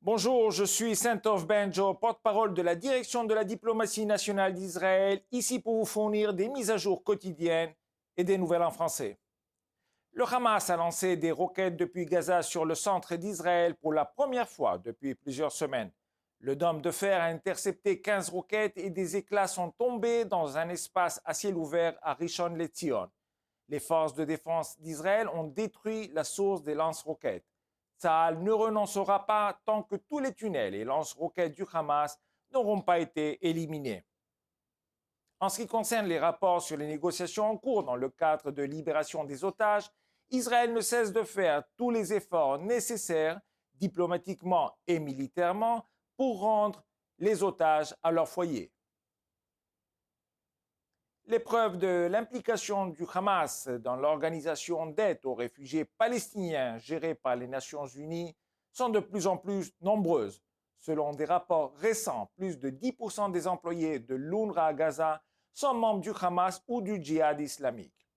Bonjour, je suis Saint-Ov Benjo, porte-parole de la direction de la diplomatie nationale d'Israël, ici pour vous fournir des mises à jour quotidiennes et des nouvelles en français. Le Hamas a lancé des roquettes depuis Gaza sur le centre d'Israël pour la première fois depuis plusieurs semaines. Le dôme de fer a intercepté 15 roquettes et des éclats sont tombés dans un espace à ciel ouvert à Rishon LeZion. Les forces de défense d'Israël ont détruit la source des lance-roquettes. Tsahal ne renoncera pas tant que tous les tunnels et lance-roquettes du Hamas n'auront pas été éliminés. En ce qui concerne les rapports sur les négociations en cours dans le cadre de libération des otages, Israël ne cesse de faire tous les efforts nécessaires, diplomatiquement et militairement, pour rendre les otages à leur foyer. Les preuves de l'implication du Hamas dans l'organisation d'aide aux réfugiés palestiniens gérée par les Nations Unies sont de plus en plus nombreuses. Selon des rapports récents, plus de 10% des employés de l'UNRWA à Gaza sont membres du Hamas ou du djihad islamique.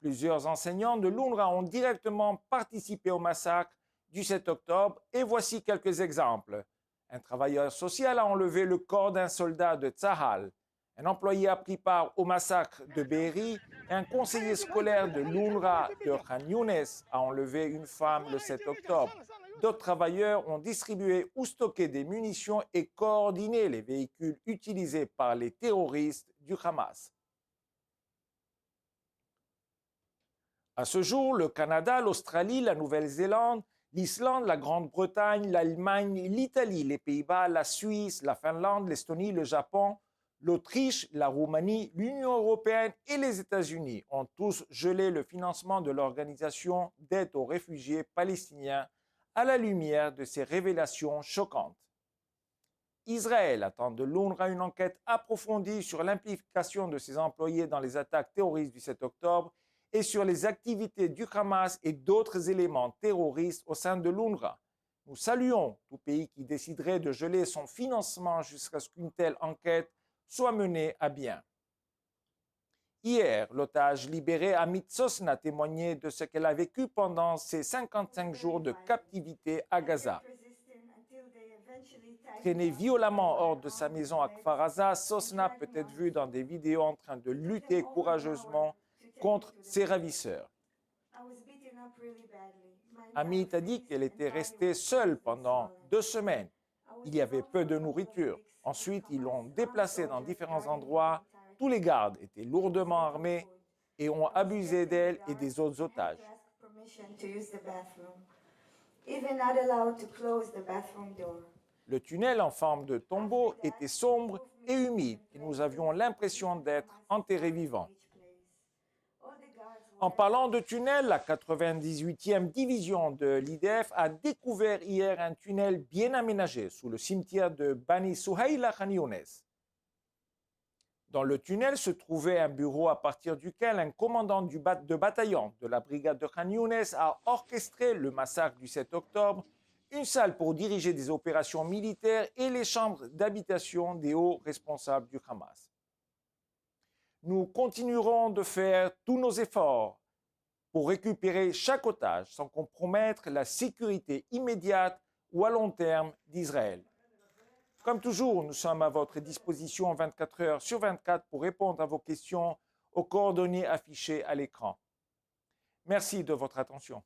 Plusieurs enseignants de l'UNRWA ont directement participé au massacre du 7 octobre et voici quelques exemples. Un travailleur social a enlevé le corps d'un soldat de Tsahal. Un employé a pris part au massacre de Be'eri et un conseiller scolaire de l'UNRWA de Khan Younes a enlevé une femme le 7 octobre. D'autres travailleurs ont distribué ou stocké des munitions et coordonné les véhicules utilisés par les terroristes du Hamas. À ce jour, le Canada, l'Australie, la Nouvelle-Zélande, l'Islande, la Grande-Bretagne, l'Allemagne, l'Italie, les Pays-Bas, la Suisse, la Finlande, l'Estonie, le Japon, l'Autriche, la Roumanie, l'Union européenne et les États-Unis ont tous gelé le financement de l'organisation d'aide aux réfugiés palestiniens à la lumière de ces révélations choquantes. Israël attend de l'UNRWA une enquête approfondie sur l'implication de ses employés dans les attaques terroristes du 7 octobre et sur les activités du Hamas et d'autres éléments terroristes au sein de l'UNRWA. Nous saluons tout pays qui déciderait de geler son financement jusqu'à ce qu'une telle enquête soit menée à bien. Hier, l'otage libéré Amit Sosna a témoigné de ce qu'elle a vécu pendant ses 55 jours de captivité à Gaza. Traînée violemment hors de sa maison à Kfar Aza, Sosna peut être vue dans des vidéos en train de lutter courageusement contre ses ravisseurs. Amit a dit qu'elle était restée seule pendant 2 semaines. Il y avait peu de nourriture. Ensuite, ils l'ont déplacée dans différents endroits. Tous les gardes étaient lourdement armés et ont abusé d'elle et des autres otages. Le tunnel en forme de tombeau était sombre et humide et nous avions l'impression d'être enterrés vivants. En parlant de tunnel, la 98e division de l'IDF a découvert hier un tunnel bien aménagé sous le cimetière de Bani Souhaïl à Khan Younes. Dans le tunnel se trouvait un bureau à partir duquel un commandant de bataillon de la brigade de Khan Younes a orchestré le massacre du 7 octobre, une salle pour diriger des opérations militaires et les chambres d'habitation des hauts responsables du Hamas. Nous continuerons de faire tous nos efforts pour récupérer chaque otage sans compromettre la sécurité immédiate ou à long terme d'Israël. Comme toujours, nous sommes à votre disposition 24 heures sur 24 pour répondre à vos questions aux coordonnées affichées à l'écran. Merci de votre attention.